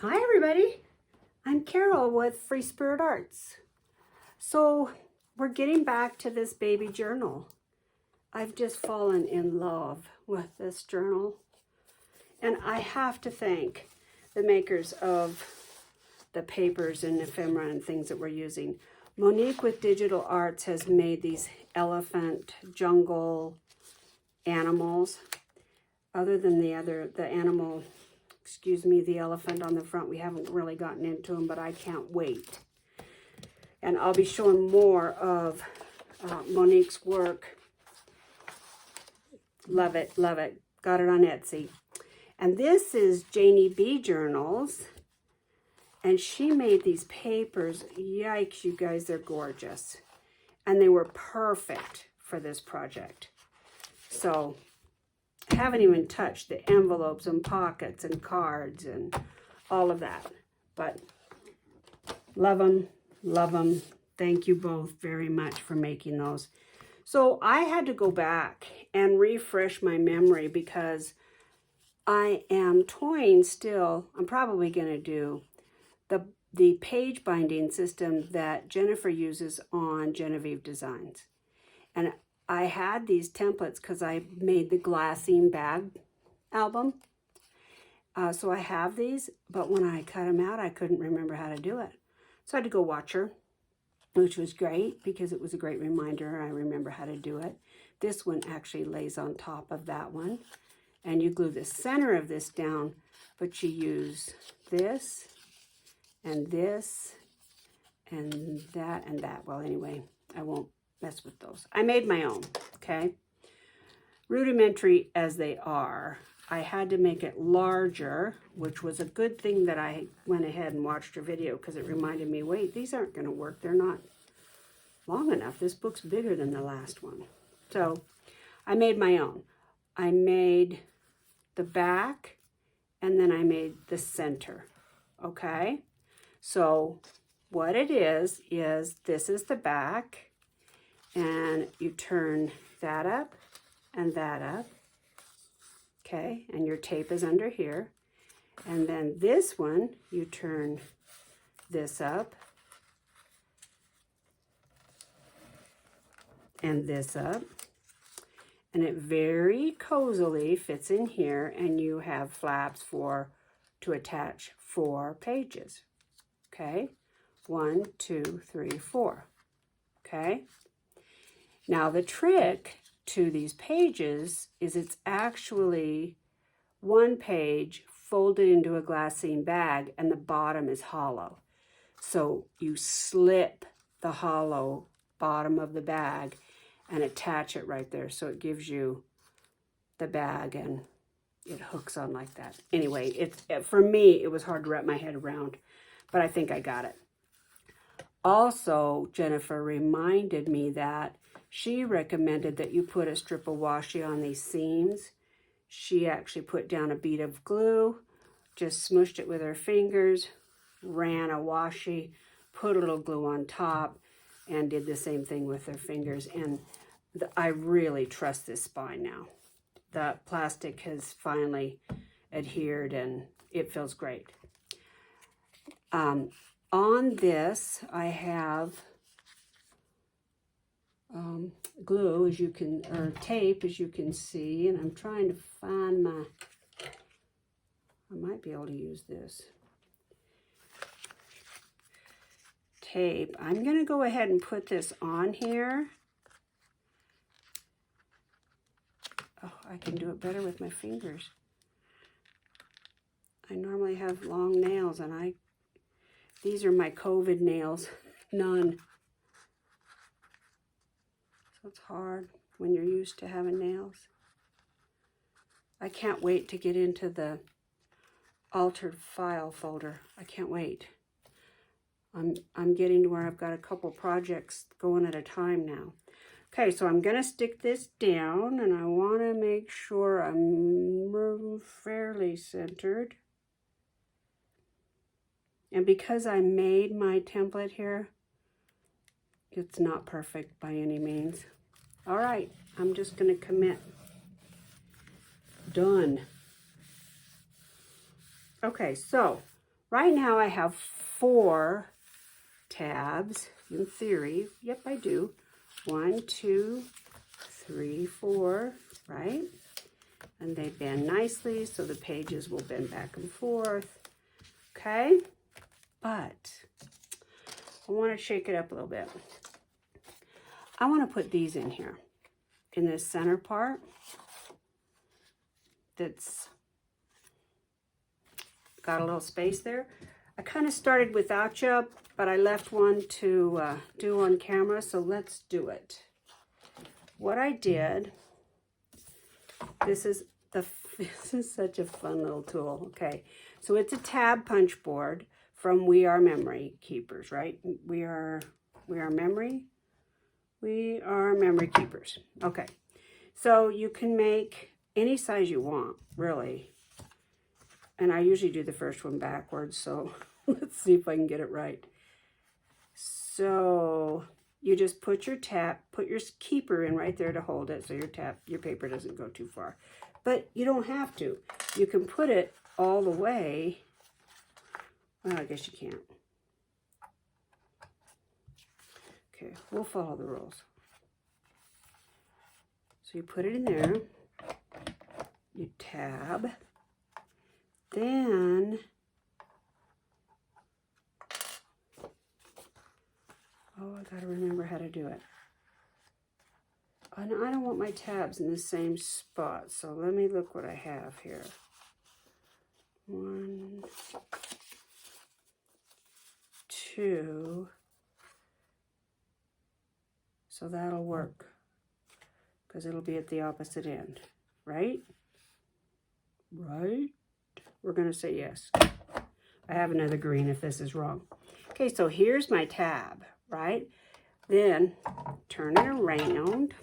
Hi everybody, I'm Carol with Free Spirit Arts. So we're getting back to this baby journal. I've just fallen in love with this journal, and I have to thank the makers of the papers and ephemera and things that we're using. Monique with Digital Arts has made these elephant jungle animals. Other than the animal, the elephant on the front, we haven't really gotten into them, but I can't wait. And I'll be showing more of Monique's work. Love it, love it. Got it on Etsy. And this is Janie B Journals. And she made these papers. Yikes, you guys, they're gorgeous. And they were perfect for this project. So I haven't even touched the envelopes and pockets and cards and all of that. But love them, love them. Thank you both very much for making those. So I had to go back and refresh my memory because I am toying still. I'm probably going to do the page binding system that Jennifer uses on Genevieve Designs. And I had these templates because I made the glassine bag album. So I have these, but when I cut them out, I couldn't remember how to do it. So I had to go watch her, which was great because it was a great reminder. I remember how to do it. This one actually lays on top of that one. And you glue the center of this down, but you use this and this and that. Well, anyway, I won't mess with those. I made my own, okay? Rudimentary as they are, I had to make it larger, which was a good thing that I went ahead and watched her video because it reminded me, wait, these aren't going to work. They're not long enough. This book's bigger than the last one. So I made my own. I made the back and then I made the center, okay? So what it is this is the back, and you turn that up and that up, okay? And your tape is under here. And then this one, you turn this up and this up. And it very cozily fits in here, and you have flaps to attach 4 pages, okay? 1, 2, 3, 4, okay? Now the trick to these pages is it's actually one page folded into a glassine bag and the bottom is hollow. So you slip the hollow bottom of the bag and attach it right there. So it gives you the bag and it hooks on like that. Anyway, for me, it was hard to wrap my head around, but I think I got it. Also, Jennifer reminded me that she recommended that you put a strip of washi on these seams. She actually put down a bead of glue, just smushed it with her fingers, ran a washi, put a little glue on top, and did the same thing with her fingers. And I really trust this spine now. The plastic has finally adhered and it feels great. On this, I have glue, or tape, as you can see, and I'm trying to find I might be able to use this tape. I'm going to go ahead and put this on here. Oh, I can do it better with my fingers. I normally have long nails, and these are my COVID nails. None. So it's hard when you're used to having nails. I can't wait to get into the altered file folder. I can't wait. I'm getting to where I've got a couple projects going at a time now. Okay, so I'm going to stick this down, and I want to make sure I'm fairly centered. And because I made my template here, it's not perfect by any means. All right, I'm just going to commit. Done. Okay, so Right now I have 4 tabs in theory. Yep, I do. 1, 2, 3, 4, right? And they bend nicely, so the pages will bend back and forth. Okay? But I want to shake it up a little bit. I want to put these in here, in this center part that's got a little space there. I kind of started without you, but I left one to do on camera, so let's do it. What I did, this is such a fun little tool. Okay, so it's a tab punch board from We Are Memory Keepers, right? We are memory keepers. Okay, so you can make any size you want, really. And I usually do the first one backwards, so let's see if I can get it right. So you just put your keeper in right there to hold it, so your paper doesn't go too far. But you don't have to. You can put it all the way. Well, I guess you can't. Okay, we'll follow the rules. So you put it in there. You tab. Then, oh, I gotta remember how to do it. And I don't want my tabs in the same spot, so let me look what I have here. 1, 2. So that'll work, because it'll be at the opposite end, right? Right? We're going to say yes. I have another green if this is wrong. Okay, so here's my tab, right? Then turn it around.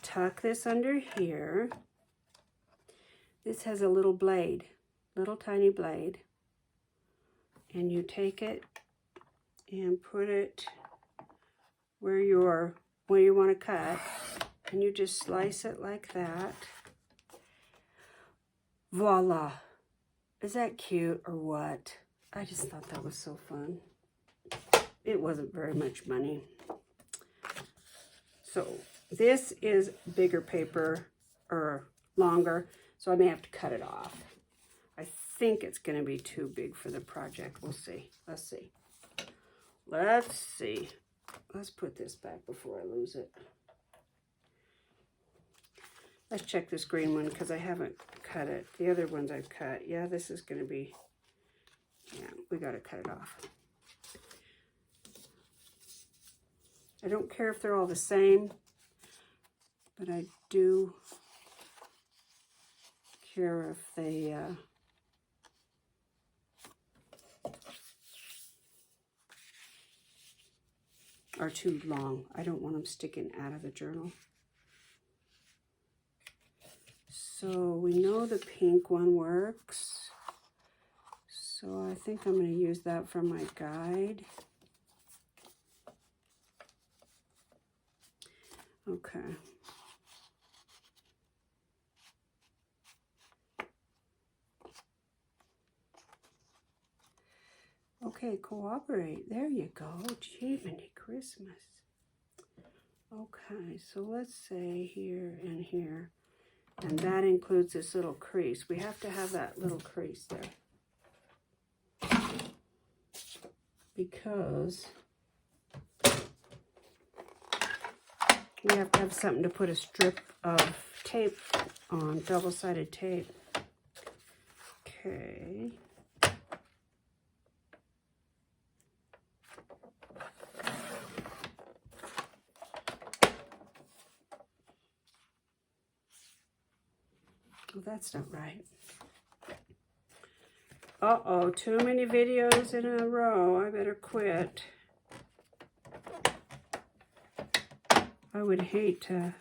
Tuck this under here. This has a little blade, little tiny blade. And you take it and put it where you want to cut. And you just slice it like that. Voila. Is that cute or what? I just thought that was so fun. It wasn't very much money. So this is bigger paper or longer, so I may have to cut it off. I think it's going to be too big for the project. We'll see. Let's see. Let's see. Let's put this back before I lose it. Let's check this green one because I haven't cut it. The other ones I've cut. Yeah, this is going to be, yeah, we got to cut it off. I don't care if they're all the same, but I do care if they are too long. I don't want them sticking out of the journal. So we know the pink one works. So I think I'm going to use that for my guide. Okay. Okay, cooperate. There you go. Jiminy Christmas. Okay, so let's say here and here. And that includes this little crease. We have to have that little crease there. Because we have to have something to put a strip of tape on, double-sided tape. Okay. Well, that's not right. Uh-oh, too many videos in a row. I better quit. I would hate to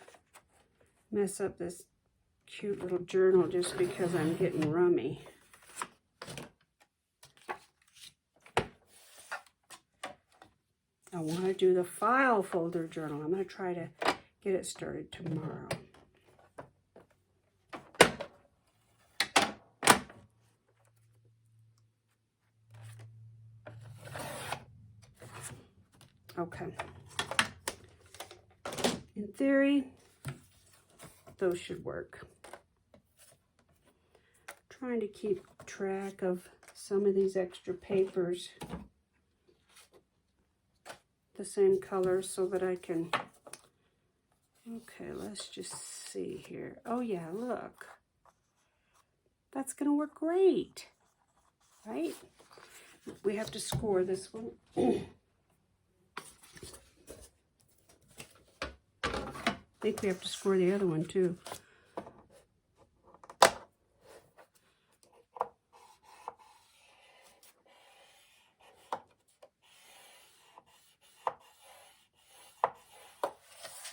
mess up this cute little journal just because I'm getting rummy. I want to do the file folder journal. I'm going to try to get it started tomorrow. Okay. In theory, those should work. Trying to keep track of some of these extra papers the same color so that I can, okay, let's just see here. Oh yeah, look. That's gonna work great, right? We have to score this one. I think we have to score the other one too.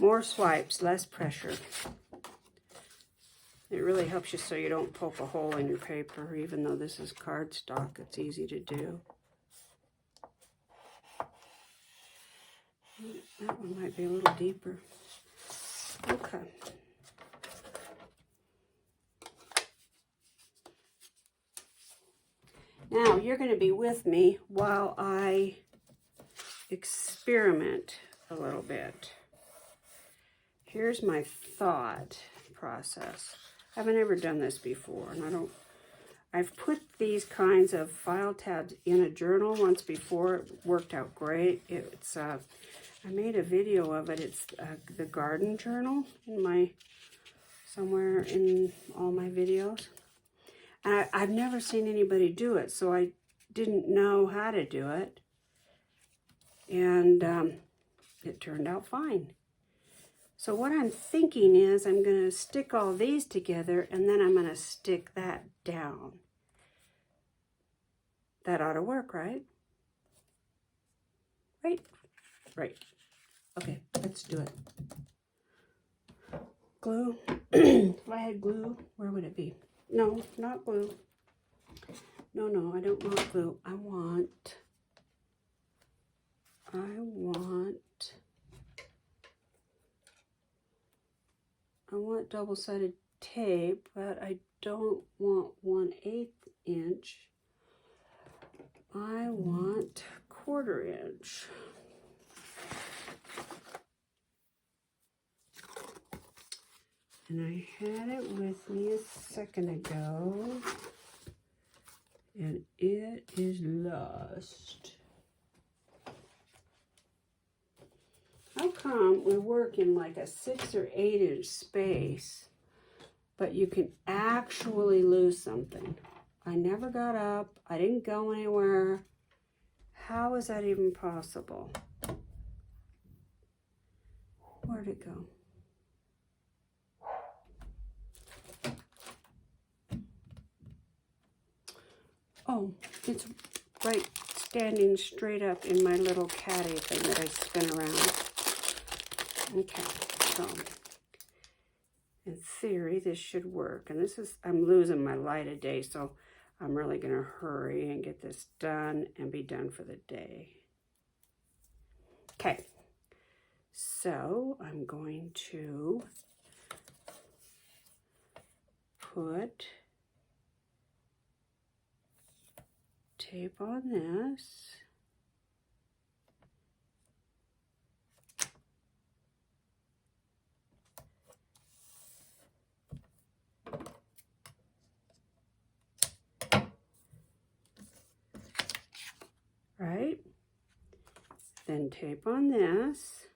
More swipes, less pressure. It really helps you so you don't poke a hole in your paper, even though this is cardstock, it's easy to do. That one might be a little deeper. Okay. Now, you're going to be with me while I experiment a little bit. Here's my thought process. I haven't ever done this before, and I've put these kinds of file tabs in a journal once before. It worked out great. It's I made a video of it. It's the garden journal in somewhere in all my videos. And I've never seen anybody do it, so I didn't know how to do it. And it turned out fine. So what I'm thinking is I'm going to stick all these together, and then I'm going to stick that down. That ought to work, right? Right? Right. Okay, let's do it. Glue. If I had glue, where would it be? No, not glue. No, I don't want glue. I want double-sided tape, but I don't want 1/8 inch. I want 1/4 inch. And I had it with me a second ago, and it is lost. How come we work in like a 6 or 8 inch space, but you can actually lose something? I never got up. I didn't go anywhere. How is that even possible? Where'd it go? Oh, it's right standing straight up in my little caddy thing that I spin around. Okay, so in theory, this should work. And I'm losing my light a day, so I'm really going to hurry and get this done and be done for the day. Okay, so I'm going to put tape on this. Right? Then tape on this.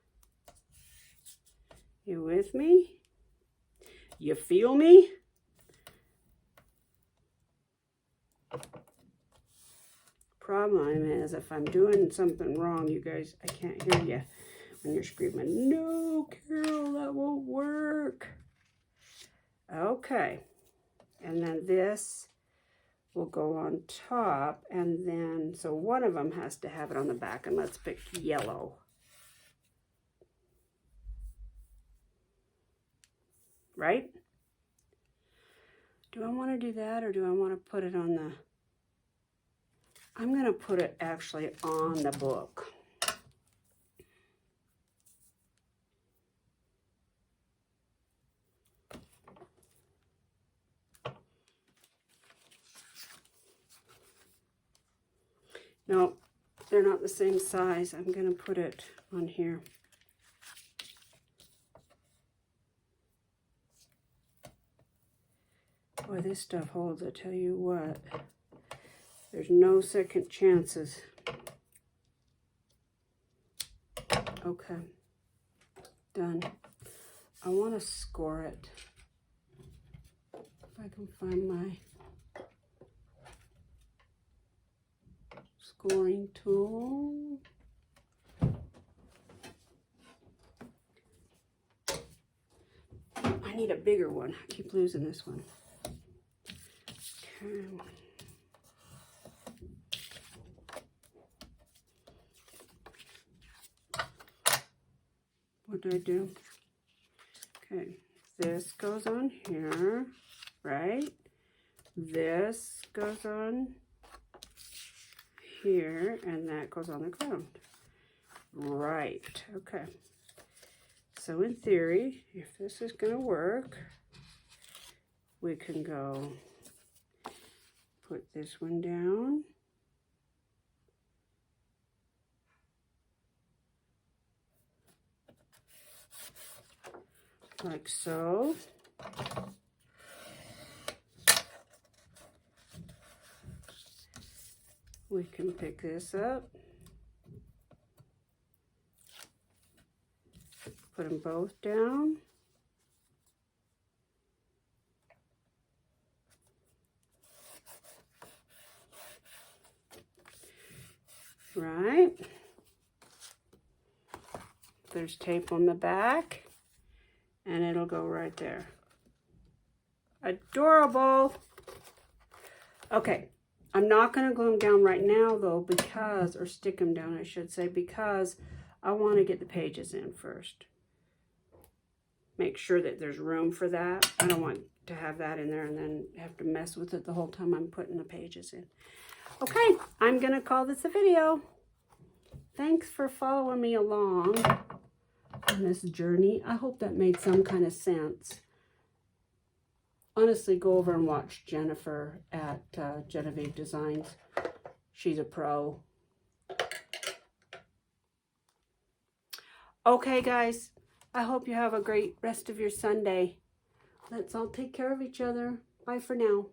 You with me? You feel me? Problem is, if I'm doing something wrong, you guys, I can't hear you when you're screaming, "No, Carol, that won't work." Okay, and then this will go on top, and then, so one of them has to have it on the back, and let's pick yellow. Right? Do I want to do that, or do I want to put it on the... I'm going to put it actually on the book. No, they're not the same size. I'm going to put it on here. Boy, this stuff holds, I tell you what. There's no second chances. Okay. Done. I want to score it. If I can find my scoring tool. I need a bigger one. I keep losing this one. Okay. What did I do? Okay, this goes on here, right? This goes on here, and that goes on the ground. Right, okay. So in theory, if this is going to work, we can go put this one down. Like so. We can pick this up. Put them both down. Right. There's tape on the back. And it'll go right there. Adorable. Okay, I'm not going to glue them down right now though, because, or stick them down I should say, because I want to get the pages in first. Make sure that there's room for that. I don't want to have that in there and then have to mess with it the whole time I'm putting the pages in. Okay, I'm going to call this a video. Thanks for following me along on this journey. I hope that made some kind of sense. Honestly, go over and watch Jennifer at Genevieve Designs. She's a pro. Okay, guys. I hope you have a great rest of your Sunday. Let's all take care of each other. Bye for now.